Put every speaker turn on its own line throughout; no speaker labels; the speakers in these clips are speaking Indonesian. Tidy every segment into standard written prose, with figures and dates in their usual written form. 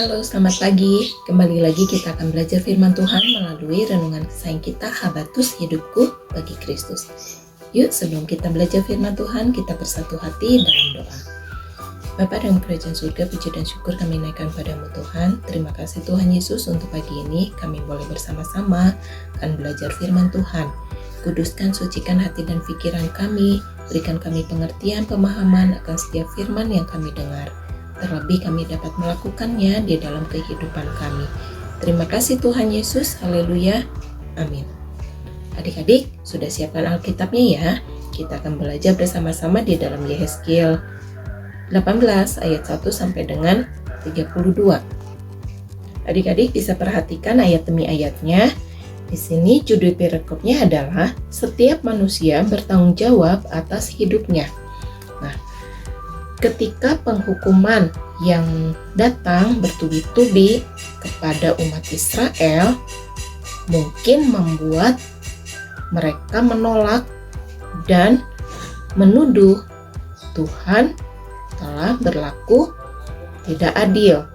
Halo, selamat pagi. Kembali lagi kita akan belajar firman Tuhan melalui renungan kesayangan kita Habatus Hidupku bagi Kristus. Yuk, sebelum kita belajar firman Tuhan, kita bersatu hati dalam doa. Bapa dalam kerajaan surga, puji dan syukur kami naikkan padamu Tuhan. Terima kasih Tuhan Yesus untuk pagi ini kami boleh bersama-sama akan belajar firman Tuhan. Kuduskan, sucikan hati dan pikiran kami, berikan kami pengertian, pemahaman akan setiap firman yang kami dengar. Terlebih kami dapat melakukannya di dalam kehidupan kami. Terima kasih Tuhan Yesus, haleluya, amin. Adik-adik, sudah siapkan Alkitabnya ya? Kita akan belajar bersama-sama di dalam Yehezkiel 18 ayat 1 sampai dengan 32. Adik-adik bisa perhatikan ayat demi ayatnya. Di sini judul perikopnya adalah setiap manusia bertanggung jawab atas hidupnya. Ketika penghukuman yang datang bertubi-tubi kepada umat Israel mungkin membuat mereka menolak dan menuduh Tuhan telah berlaku tidak adil.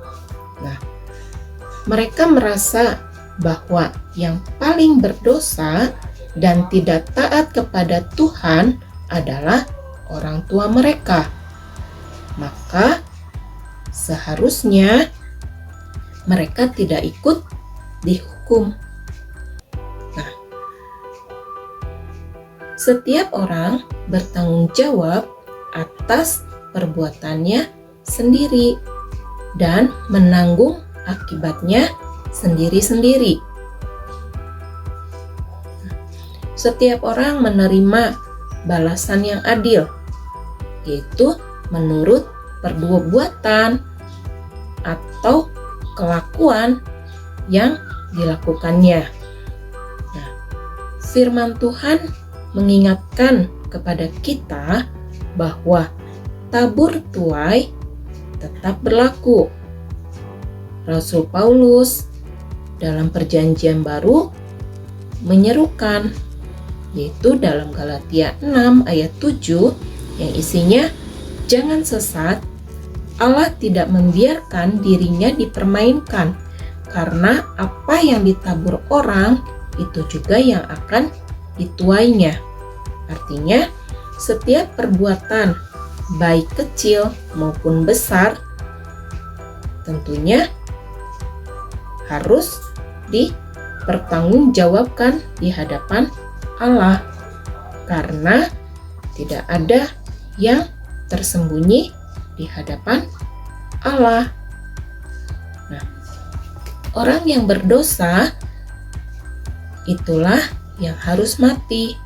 Mereka merasa bahwa yang paling berdosa dan tidak taat kepada Tuhan adalah orang tua mereka. Maka seharusnya mereka tidak ikut dihukum. Setiap orang bertanggung jawab atas perbuatannya sendiri dan menanggung akibatnya sendiri-sendiri. Setiap orang menerima balasan yang adil, yaitu menurut perbuatan atau kelakuan yang dilakukannya. Firman Tuhan mengingatkan kepada kita bahwa tabur tuai tetap berlaku. Rasul Paulus dalam Perjanjian Baru menyerukan, yaitu dalam Galatia 6 ayat 7 yang isinya, jangan sesat, Allah tidak membiarkan dirinya dipermainkan, karena apa yang ditabur orang, itu juga yang akan dituainya. Artinya, setiap perbuatan, baik kecil maupun besar, tentunya harus dipertanggungjawabkan di hadapan Allah, karena tidak ada yang tersembunyi di hadapan Allah. Orang yang berdosa itulah yang harus mati.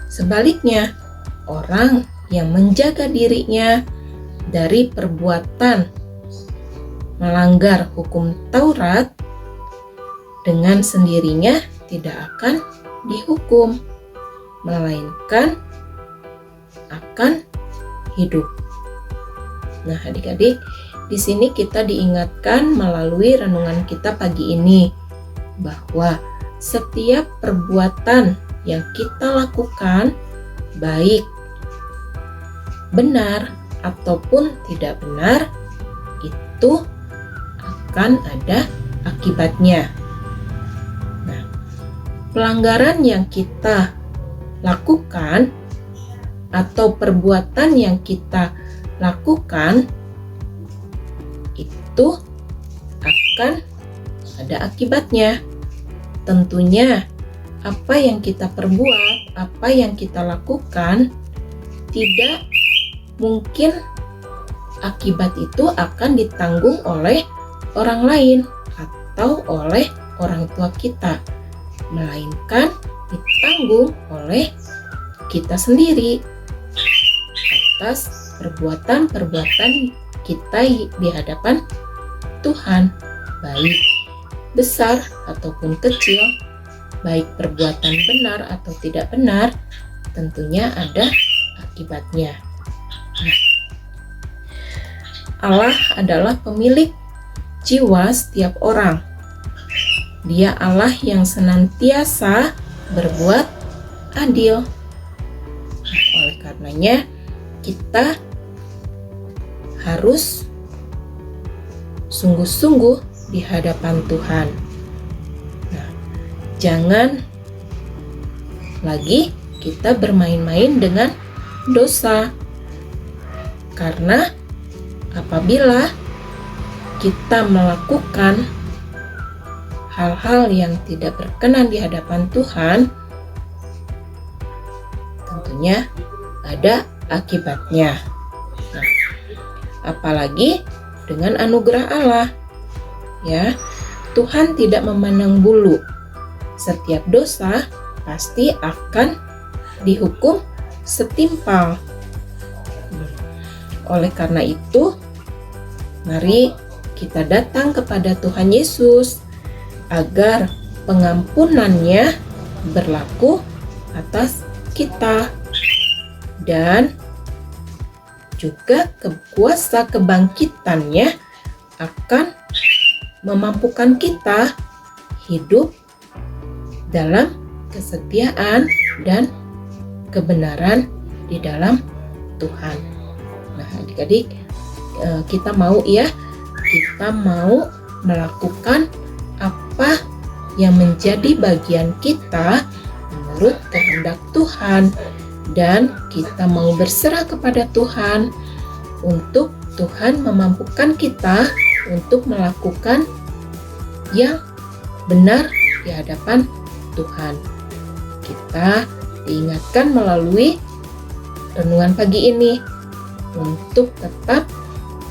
Sebaliknya, orang yang menjaga dirinya dari perbuatan melanggar hukum Taurat dengan sendirinya tidak akan dihukum, melainkan akan hidup. Adik-adik, di sini kita diingatkan melalui renungan kita pagi ini bahwa setiap perbuatan yang kita lakukan, baik benar ataupun tidak benar, itu akan ada akibatnya. Pelanggaran yang kita lakukan atau perbuatan yang kita lakukan itu akan ada akibatnya. Tentunya apa yang kita perbuat, apa yang kita lakukan, tidak mungkin akibat itu akan ditanggung oleh orang lain atau oleh orang tua kita, melainkan ditanggung oleh kita sendiri atas perbuatan-perbuatan kita di hadapan Tuhan, baik besar ataupun kecil, baik perbuatan benar atau tidak benar, tentunya ada akibatnya. Allah adalah pemilik jiwa setiap orang. Dia Allah yang senantiasa berbuat adil. Oleh karenanya, kita harus sungguh-sungguh di hadapan Tuhan. Nah, jangan lagi kita bermain-main dengan dosa. Karena apabila kita melakukan hal-hal yang tidak berkenan di hadapan Tuhan, tentunya ada akibatnya. Nah, apalagi dengan anugerah Allah, ya, Tuhan tidak memandang bulu. Setiap dosa pasti akan dihukum setimpal. Oleh karena itu, mari kita datang kepada Tuhan Yesus agar pengampunannya berlaku atas kita, dan juga kuasa kebangkitannya akan memampukan kita hidup dalam kesetiaan dan kebenaran di dalam Tuhan. Nah, adik-adik, kita mau melakukan apa yang menjadi bagian kita menurut kehendak Tuhan, dan kita mau berserah kepada Tuhan untuk Tuhan memampukan kita untuk melakukan yang benar di hadapan Tuhan. Kita diingatkan melalui renungan pagi ini untuk tetap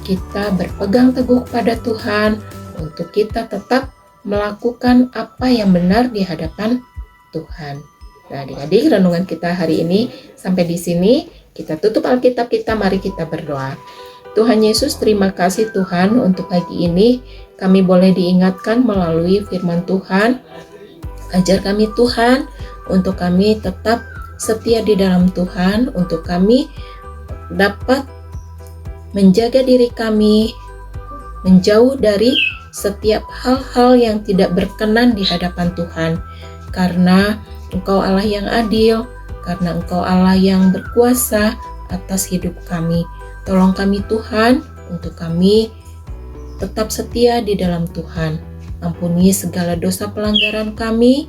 kita berpegang teguh pada Tuhan, untuk kita tetap melakukan apa yang benar di hadapan Tuhan. Nah, adik-adik, renungan kita hari ini sampai di sini. Kita tutup Alkitab kita, mari kita berdoa. Tuhan Yesus, terima kasih Tuhan untuk pagi ini. Kami boleh diingatkan melalui firman Tuhan. Ajar kami Tuhan, untuk kami tetap setia di dalam Tuhan, untuk kami dapat menjaga diri kami, menjauh dari setiap hal-hal yang tidak berkenan di hadapan Tuhan. Karena Engkau Allah yang adil, karena Engkau Allah yang berkuasa atas hidup kami. Tolong kami Tuhan, untuk kami tetap setia di dalam Tuhan. Ampuni segala dosa pelanggaran kami,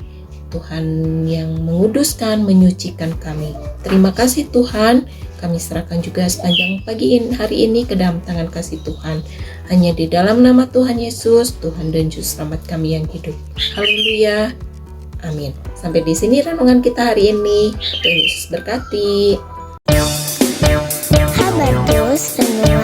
Tuhan yang menguduskan, menyucikan kami. Terima kasih Tuhan, kami serahkan juga sepanjang hari ini ke dalam tangan kasih Tuhan. Hanya di dalam nama Tuhan Yesus, Tuhan dan Juru Selamat kami yang hidup. Haleluya. Amin. Sampai di sini renungan kita hari ini. Tuhan Yesus berkati.
Habatus Renungan